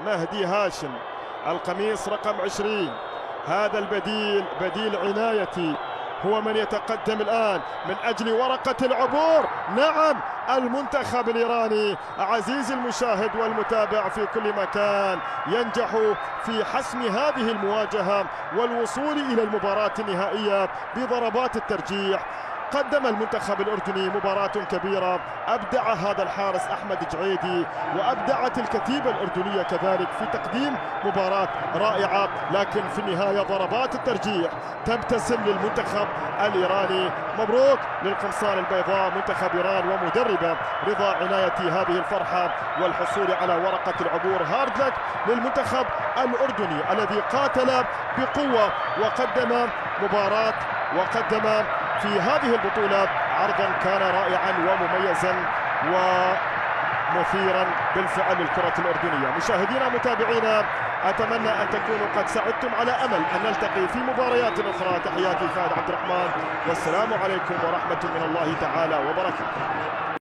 مهدي هاشم، القميص رقم 20. هذا البديل بديل عنايتي هو من يتقدم الآن من أجل ورقة العبور. نعم، المنتخب الإيراني عزيزي المشاهد والمتابع في كل مكان ينجح في حسم هذه المواجهة والوصول إلى المباراة النهائية بضربات الترجيح. قدم المنتخب الأردني مباراة كبيرة، أبدع هذا الحارس أحمد جعيدي وأبدعت الكتيبة الأردنية كذلك في تقديم مباراة رائعة، لكن في النهاية ضربات الترجيح تبتسم للمنتخب الإيراني. مبروك للقمصان البيضاء منتخب إيران ومدربه رضا عنايتي هذه الفرحة والحصول على ورقة العبور. هارد لك للمنتخب الأردني الذي قاتل بقوة وقدم مباراة وقدم في هذه البطولة عرضا كان رائعا ومميزا ومثيرا بالفعل للكرة الأردنية. مشاهدينا متابعينا، أتمنى أن تكونوا قد سعدتم على أمل أن نلتقي في مباريات أخرى. تحياتي فهد عبد الرحمن، والسلام عليكم ورحمة من الله تعالى وبركاته.